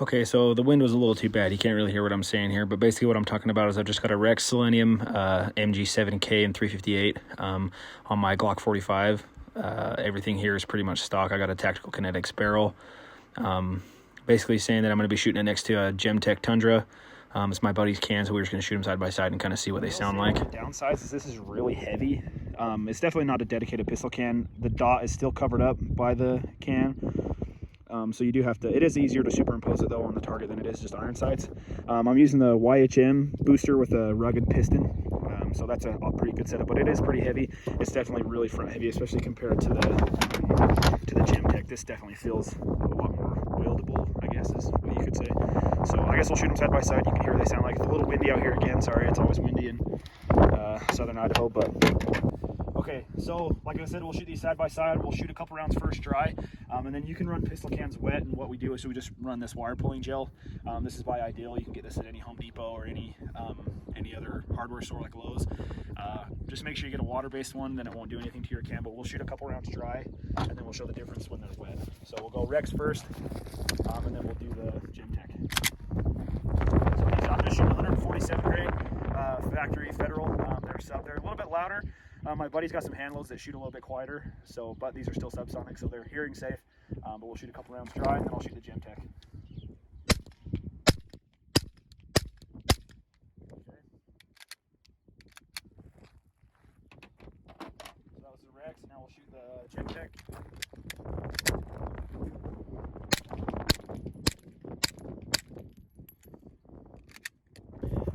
Okay, so the wind was a little too bad. You can't really hear what I'm saying here, but basically what I'm talking about is I've just got a Rex Silentium MG7 K and 358 on my Glock 45. Everything here is pretty much stock. I got a Tactical Kinetics barrel. Basically saying that I'm going to be shooting it next to a Gemtech Tundra. It's my buddy's can, so we're just going to shoot them side by side and kind of see what they sound like. The downside is this is really heavy. It's definitely not a dedicated pistol can. The dot is still covered up by the can. So you do have to, it is easier to superimpose it though on the target than it is just iron sights. I'm using the YHM booster with a rugged piston. So that's a pretty good setup, but it is pretty heavy. It's definitely really front heavy, especially compared to the Gemtech. This definitely feels a lot more wieldable, I guess is what you could say. So I guess we'll shoot them side by side. You can hear what they sound like. It's a little windy out here again. Sorry, it's always windy in southern Idaho, but okay, so like I said, we'll shoot these side by side. We'll shoot a couple rounds first dry, and then you can run pistol cans wet. And what we do is we just run this wire pulling gel. This is by Ideal. You can get this at any Home Depot or any other hardware store like Lowe's. Just make sure you get a water-based one, then it won't do anything to your can. But we'll shoot a couple rounds dry, and then we'll show the difference when they're wet. So we'll go Rex first, and then we'll do the Gemtech. So I'm just shooting 147 grade factory Federal. They're a little bit louder. My buddy's got some handles that shoot a little bit quieter, but these are still subsonic, so they're hearing safe. But we'll shoot a couple rounds dry, and then I'll shoot the Gemtech. Okay. So that was the Rex. Now we'll shoot the Gemtech.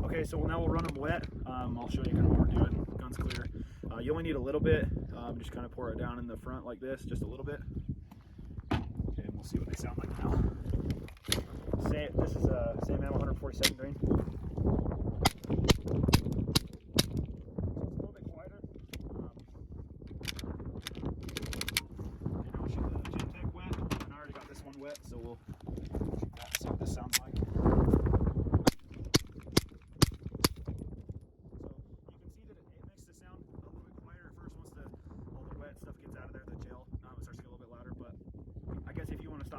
Okay, so now we'll run them wet. I'll show you kind of what we're doing. Gun's clear. You only need a little bit. Just kind of pour it down in the front like this, just a little bit. Okay, and we'll see what they sound like now. This is a same ammo, 147 grain. A little bit quieter. Okay, now we'll shoot the Gemtech wet. And I already got this one wet, so we'll shoot that, see what this sounds like.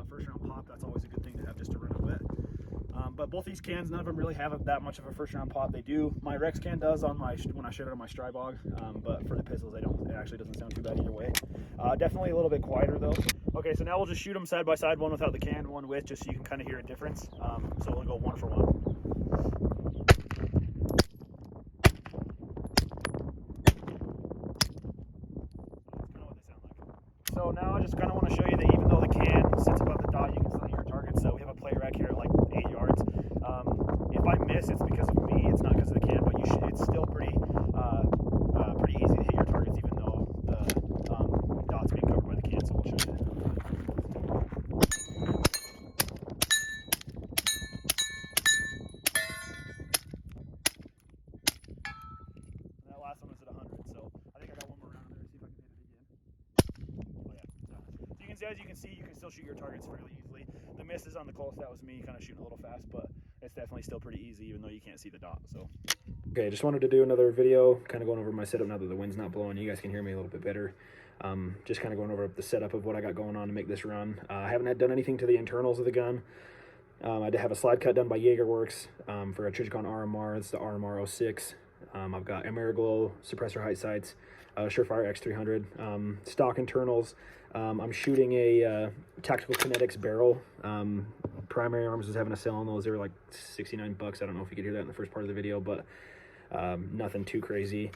First round pop, that's always a good thing to have just to run it wet. But both these cans, none of them really have that much of a first round pop. They do. My Rex can does on when I shoot it on my Strybog, but for the pistols, they don't. It actually doesn't sound too bad either way. Definitely a little bit quieter though. Okay, so now we'll just shoot them side by side, one without the can, one with, just so you can kind of hear a difference. So we'll go one for one. So now I just kind of want to show you that even though the can sits above the dot, you can still hit your targets. So we have a play rack here at like 8 yards. If I miss, it's because of me. It's not because of the can, but it's still pretty easy to hit your targets, even though the dot's being covered by the can. So we'll show you. And that last one was at 100, so I think I got one more round in there to see if I can hit it again. Oh yeah. So as you can see, you can still shoot your targets fairly easily. The miss is on the close. That was me kind of shooting a little fast, but it's definitely still pretty easy, even though you can't see the dot. So okay, just wanted to do another video kind of going over my setup now that the wind's not blowing. You guys can hear me a little bit better. Just kind of going over the setup of what I got going on to make this run. I haven't done anything to the internals of the gun. I did have a slide cut done by Jaegerworks for a Trijicon RMR. It's the RMR 06. I've got Ameriglow suppressor height sights, Surefire X300, stock internals. I'm shooting a Tactical Kinetics barrel. Primary Arms was having a sale on those. They were like 69 bucks. I don't know if you could hear that in the first part of the video, but nothing too crazy.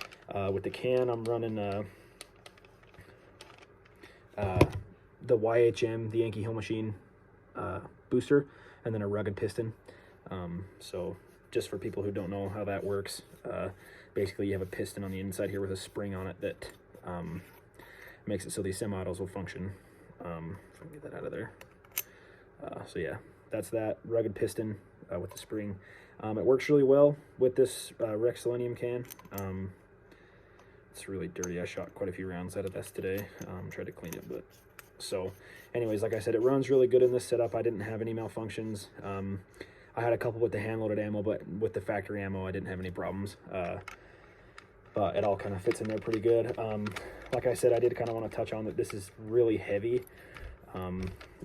With the can, I'm running the YHM, the Yankee Hill Machine booster, and then a rugged piston. So just for people who don't know how that works, basically you have a piston on the inside here with a spring on it that makes it so these semi-autos will function. If I can get that out of there. So yeah, that's that rugged piston with the spring. It works really well with this Rex Silentium can. It's really dirty. I shot quite a few rounds out of this today. Tried to clean it, but so anyways, like I said, it runs really good in this setup. I didn't have any malfunctions. I had a couple with the hand-loaded ammo, but with the factory ammo, I didn't have any problems. But it all kind of fits in there pretty good. Like I said, I did kind of want to touch on that this is really heavy.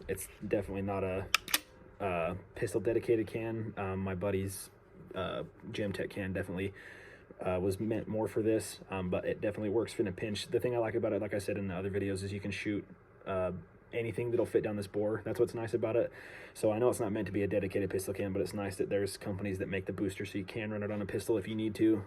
It's definitely not a pistol dedicated can. My buddy's Gemtech can definitely was meant more for this, but it definitely works in a pinch. The thing I like about it, like I said in the other videos, is you can shoot anything that'll fit down this bore. That's what's nice about it. So I know it's not meant to be a dedicated pistol can, but it's nice that there's companies that make the booster so you can run it on a pistol if you need to.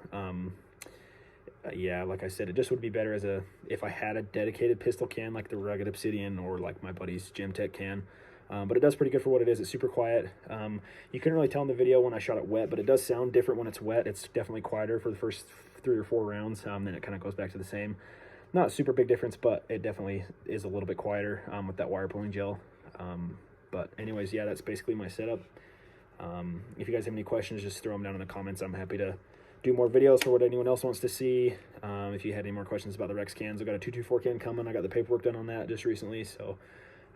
Yeah, like I said, it just would be better as if I had a dedicated pistol can like the Rugged Obsidian or like my buddy's Gemtech can. But it does pretty good for what it is. It's super quiet. You couldn't really tell in the video when I shot it wet, but it does sound different when it's wet. It's definitely quieter for the first 3 or 4 rounds. Then it kind of goes back to the same. Not a super big difference, but it definitely is a little bit quieter with that wire pulling gel. But anyways, yeah, that's basically my setup. If you guys have any questions, just throw them down in the comments. I'm happy to do more videos for what anyone else wants to see. If you had any more questions about the Rex cans, I've got a 224 can coming. I got the paperwork done on that just recently, so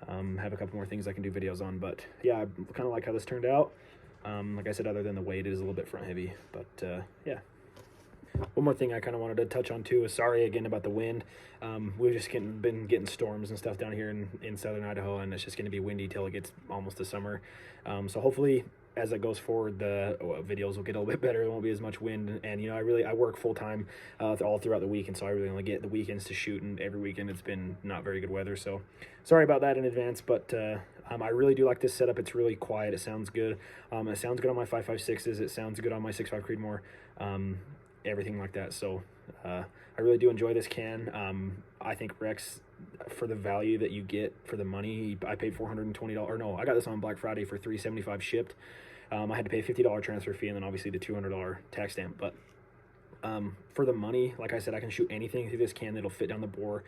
have a couple more things I can do videos on. But yeah, I kind of like how this turned out. Like I said, other than the weight, it is a little bit front heavy, but yeah. One more thing I kind of wanted to touch on too is sorry again about the wind. We've just been getting storms and stuff down here in southern Idaho, and it's just going to be windy till it gets almost the summer. So hopefully as it goes forward, the videos will get a little bit better. There won't be as much wind, and you know, I work full time all throughout the week, and so I really only get the weekends to shoot, and every weekend it's been not very good weather. So sorry about that in advance, but I really do like this setup. It's really quiet. It sounds good. It sounds good on my 5.56s. It sounds good on my 6.5 Creedmoor. Everything like that. So I really do enjoy this can. I think Rex, for the value that you get for the money, I paid $420, or no, I got this on Black Friday for $375 shipped. I had to pay a $50 transfer fee, and then obviously the $200 tax stamp. But for the money, like I said, I can shoot anything through this can that'll fit down the bore.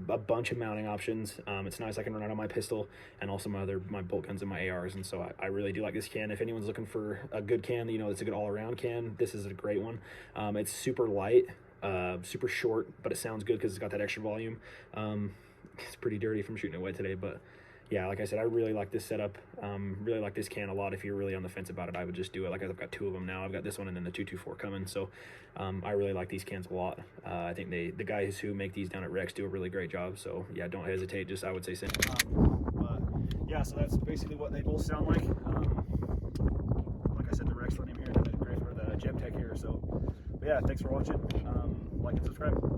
A bunch of mounting options. It's nice. I can run it on my pistol and also my bolt guns and my ARs, and so I really do like this can. If anyone's looking for a good can, you know, it's a good all-around can, this is a great one. It's super light, super short, but it sounds good because it's got that extra volume. It's pretty dirty from shooting it wet today, but yeah, like I said, I really like this setup. Really like this can a lot. If you're really on the fence about it, I would just do it. Like I've got 2 of them now. I've got this one and then the 224 coming. So I really like these cans a lot. I think the guys who make these down at Rex do a really great job. So yeah, don't hesitate. Just I would say send. But yeah, so that's basically what they both sound like. Like I said, the Rex Silentium here, and the Gemtech here. So but yeah, thanks for watching. Like and subscribe.